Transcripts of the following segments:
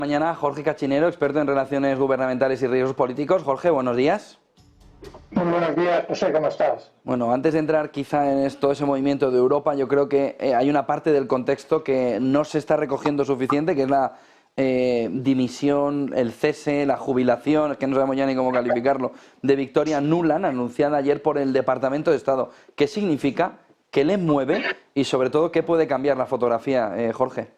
Mañana Jorge Cachinero, experto en relaciones gubernamentales y riesgos políticos. Jorge, buenos días. Muy buenos días, José, ¿cómo estás? Bueno, antes de entrar quizá en todo ese movimiento de Europa, yo creo que hay una parte del contexto que no se está recogiendo suficiente, que es la dimisión, el cese, la jubilación, es que no sabemos ya ni cómo calificarlo, de Victoria Nuland, anunciada ayer por el Departamento de Estado. ¿Qué significa? ¿Qué le mueve? Y sobre todo, ¿qué puede cambiar la fotografía, Jorge?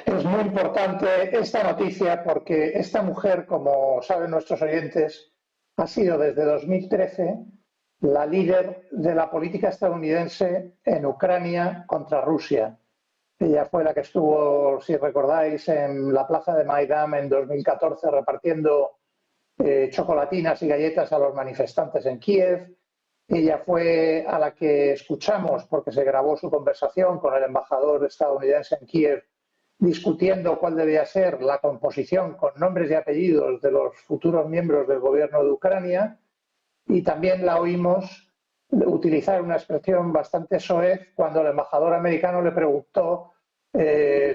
Es muy importante esta noticia porque esta mujer, como saben nuestros oyentes, ha sido desde 2013 la líder de la política estadounidense en Ucrania contra Rusia. Ella fue la que estuvo, si recordáis, en la plaza de Maidán en 2014 repartiendo chocolatinas y galletas a los manifestantes en Kiev. Ella fue a la que escuchamos porque se grabó su conversación con el embajador estadounidense en Kiev discutiendo cuál debía ser la composición con nombres y apellidos de los futuros miembros del gobierno de Ucrania, y también la oímos utilizar una expresión bastante soez cuando el embajador americano le preguntó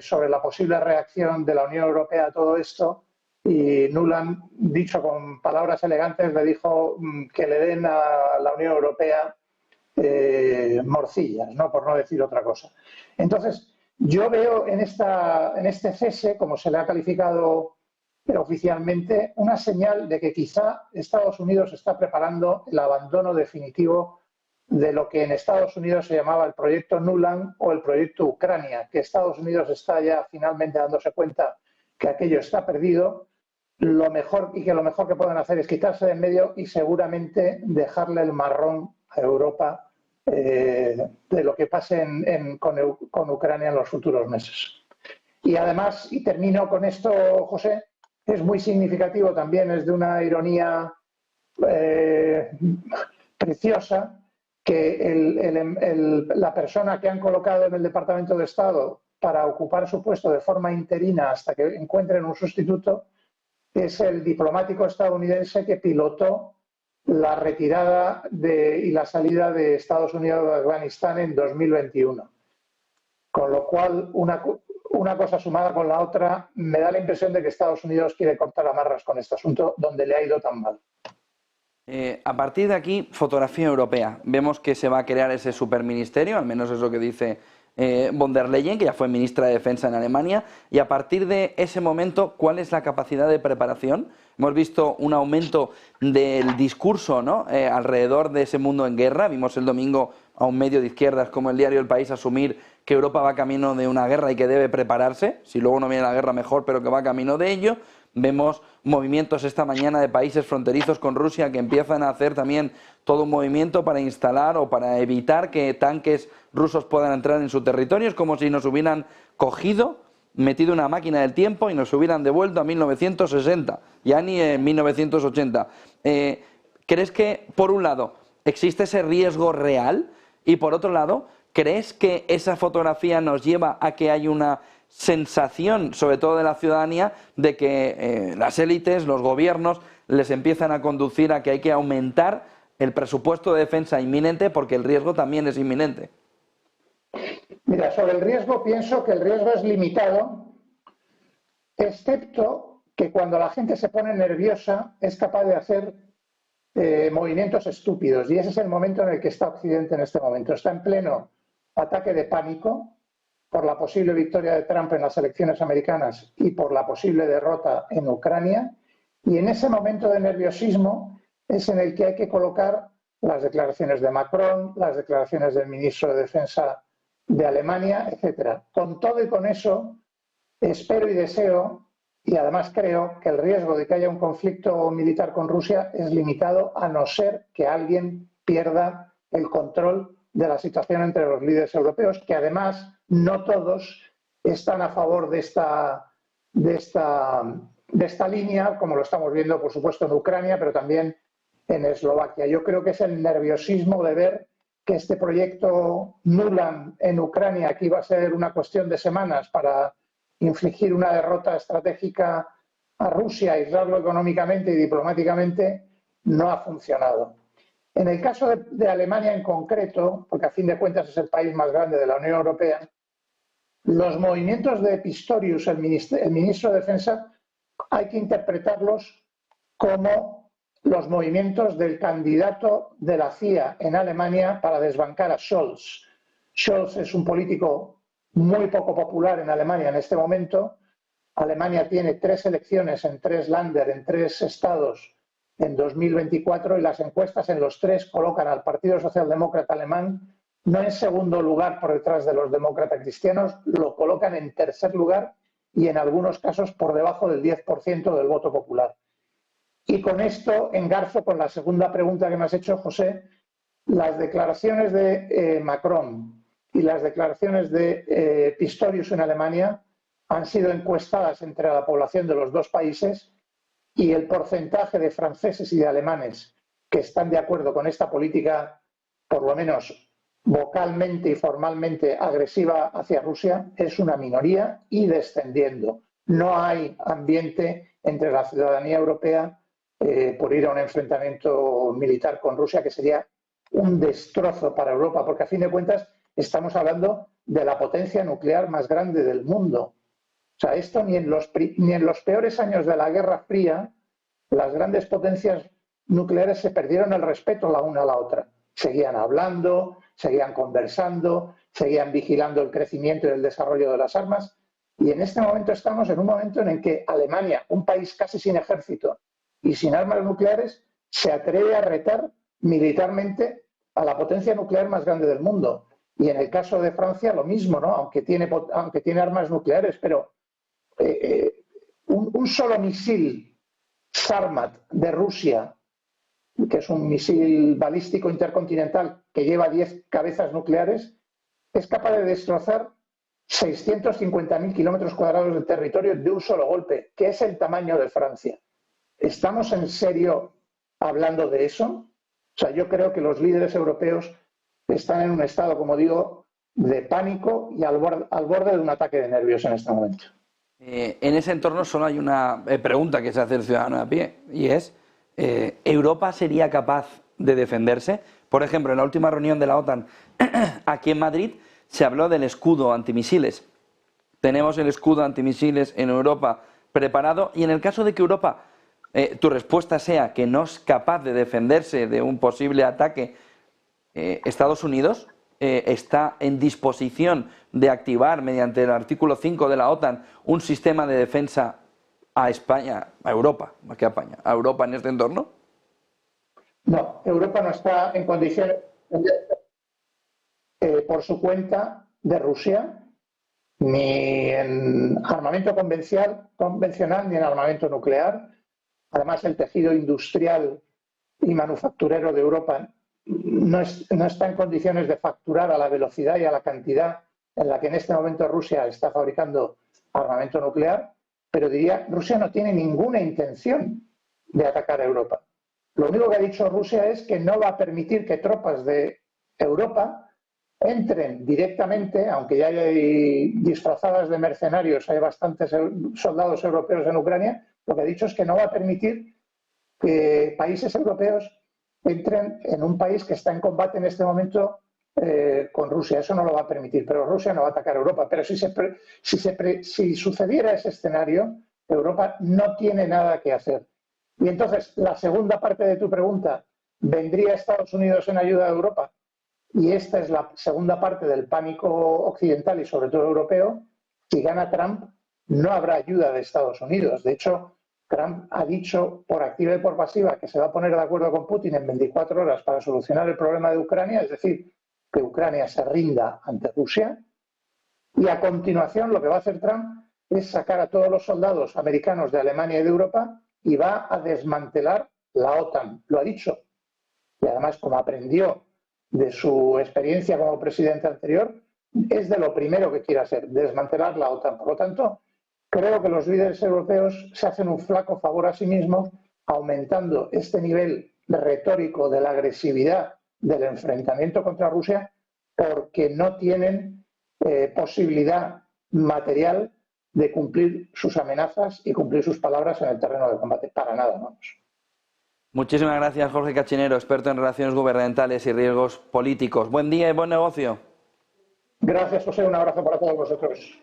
sobre la posible reacción de la Unión Europea a todo esto, y Nuland, dicho con palabras elegantes, le dijo que le den a la Unión Europea morcillas, ¿no? Por no decir otra cosa. Entonces, yo veo en este cese, como se le ha calificado oficialmente, una señal de que quizá Estados Unidos está preparando el abandono definitivo de lo que en Estados Unidos se llamaba el proyecto Nuland o el proyecto Ucrania, que Estados Unidos está ya finalmente dándose cuenta que aquello está perdido. Lo mejor que pueden hacer es quitarse de en medio y seguramente dejarle el marrón a Europa de lo que pase con Ucrania en los futuros meses. Y además, y termino con esto, José, es muy significativo también, es de una ironía preciosa, que la persona que han colocado en el Departamento de Estado para ocupar su puesto de forma interina hasta que encuentren un sustituto es el diplomático estadounidense que pilotó la retirada y la salida de Estados Unidos de Afganistán en 2021. Con lo cual, una cosa sumada con la otra, me da la impresión de que Estados Unidos quiere cortar amarras con este asunto donde le ha ido tan mal. A partir de aquí, fotografía europea. Vemos que se va a crear ese superministerio, al menos es lo que dice von der Leyen, que ya fue ministra de Defensa en Alemania, y a partir de ese momento, ¿cuál es la capacidad de preparación? Hemos visto un aumento del discurso, ¿no? Alrededor de ese mundo en guerra. Vimos el domingo a un medio de izquierdas como el diario El País asumir que Europa va camino de una guerra y que debe prepararse, si luego no viene la guerra mejor, pero que va camino de ello. Vemos movimientos esta mañana de países fronterizos con Rusia que empiezan a hacer también todo un movimiento para instalar o para evitar que tanques rusos puedan entrar en su territorio. Es como si nos hubieran cogido, metido una máquina del tiempo y nos hubieran devuelto a 1960, ya ni en 1980. ¿Crees que, por un lado, existe ese riesgo real? Y por otro lado, ¿crees que esa fotografía nos lleva a que hay una sensación, sobre todo de la ciudadanía, de que las élites, los gobiernos, les empiezan a conducir a que hay que aumentar el presupuesto de defensa inminente porque el riesgo también es inminente? Mira, sobre el riesgo pienso que el riesgo es limitado, excepto que cuando la gente se pone nerviosa es capaz de hacer movimientos estúpidos, y ese es el momento en el que está Occidente en este momento. Está en pleno ataque de pánico por la posible victoria de Trump en las elecciones americanas y por la posible derrota en Ucrania, y en ese momento de nerviosismo es en el que hay que colocar las declaraciones de Macron, las declaraciones del ministro de Defensa de Alemania, etcétera. Con todo y con eso, espero y deseo, y además creo, que el riesgo de que haya un conflicto militar con Rusia es limitado, a no ser que alguien pierda el control de la situación entre los líderes europeos, que además no todos están a favor de esta línea, como lo estamos viendo, por supuesto, en Ucrania, pero también en Eslovaquia. Yo creo que es el nerviosismo de ver que este proyecto Nuland en Ucrania, que iba a ser una cuestión de semanas para infligir una derrota estratégica a Rusia, aislarlo económicamente y diplomáticamente, no ha funcionado. En el caso de Alemania en concreto, porque a fin de cuentas es el país más grande de la Unión Europea, Los movimientos de Pistorius, el ministro de Defensa, hay que interpretarlos como los movimientos del candidato de la CIA en Alemania para desbancar a Scholz. Scholz es un político muy poco popular en Alemania en este momento. Alemania tiene 3 elecciones en 3 Länder, en 3 estados en 2024, y las encuestas en los 3 colocan al Partido Socialdemócrata alemán no en segundo lugar por detrás de los demócratas cristianos, lo colocan en tercer lugar y en algunos casos por debajo del 10% del voto popular. Y con esto engarzo con la segunda pregunta que me has hecho, José. Las declaraciones de Macron y las declaraciones de Pistorius en Alemania han sido encuestadas entre la población de los 2 países, y el porcentaje de franceses y de alemanes que están de acuerdo con esta política, por lo menos vocalmente y formalmente agresiva hacia Rusia, es una minoría y descendiendo. No hay ambiente entre la ciudadanía europea por ir a un enfrentamiento militar con Rusia, que sería un destrozo para Europa, porque a fin de cuentas estamos hablando de la potencia nuclear más grande del mundo. O sea, esto ni en los peores años de la Guerra Fría, las grandes potencias nucleares se perdieron el respeto la una a la otra. Seguían hablando, seguían conversando, seguían vigilando el crecimiento y el desarrollo de las armas. Y en este momento estamos en un momento en el que Alemania, un país casi sin ejército y sin armas nucleares, se atreve a retar militarmente a la potencia nuclear más grande del mundo. Y en el caso de Francia lo mismo, ¿no? Aunque tiene armas nucleares, pero un solo misil Sarmat de Rusia, que es un misil balístico intercontinental que lleva 10 cabezas nucleares, es capaz de destrozar 650.000 kilómetros cuadrados de territorio de un solo golpe, que es el tamaño de Francia. ¿Estamos en serio hablando de eso? O sea, yo creo que los líderes europeos están en un estado, como digo, de pánico y al borde de un ataque de nervios en este momento. En ese entorno solo hay una pregunta que se hace el ciudadano de a pie, y es: ¿Europa sería capaz de defenderse? Por ejemplo, en la última reunión de la OTAN aquí en Madrid se habló del escudo antimisiles. Tenemos el escudo antimisiles en Europa preparado, y en el caso de que Europa, tu respuesta sea que no es capaz de defenderse de un posible ataque, Estados Unidos está en disposición de activar mediante el artículo 5 de la OTAN un sistema de defensa a España, a Europa, más que a España, a Europa en este entorno? No, Europa no está en condiciones por su cuenta de Rusia, ni en armamento convencional ni en armamento nuclear. Además, el tejido industrial y manufacturero de Europa no está en condiciones de facturar a la velocidad y a la cantidad en la que en este momento Rusia está fabricando armamento nuclear, pero diría, Rusia no tiene ninguna intención de atacar a Europa. Lo único que ha dicho Rusia es que no va a permitir que tropas de Europa entren directamente, aunque ya hay disfrazadas de mercenarios, hay bastantes soldados europeos en Ucrania. Lo que ha dicho es que no va a permitir que países europeos entren en un país que está en combate en este momento con Rusia. Eso no lo va a permitir, pero Rusia no va a atacar a Europa. Pero si sucediera ese escenario, Europa no tiene nada que hacer. Y entonces, la segunda parte de tu pregunta, ¿vendría Estados Unidos en ayuda de Europa? Y esta es la segunda parte del pánico occidental y sobre todo europeo. Si gana Trump, no habrá ayuda de Estados Unidos. De hecho, Trump ha dicho por activa y por pasiva que se va a poner de acuerdo con Putin en 24 horas para solucionar el problema de Ucrania, es decir, que Ucrania se rinda ante Rusia. Y a continuación lo que va a hacer Trump es sacar a todos los soldados americanos de Alemania y de Europa y va a desmantelar la OTAN. Lo ha dicho. Y además, como aprendió de su experiencia como presidente anterior, es de lo primero que quiere hacer, desmantelar la OTAN. Por lo tanto, creo que los líderes europeos se hacen un flaco favor a sí mismos aumentando este nivel retórico de la agresividad del enfrentamiento contra Rusia, porque no tienen posibilidad material de cumplir sus amenazas y cumplir sus palabras en el terreno de combate. Para nada, vamos. Muchísimas gracias, Jorge Cachinero, experto en relaciones gubernamentales y riesgos políticos. Buen día y buen negocio. Gracias, José. Un abrazo para todos vosotros.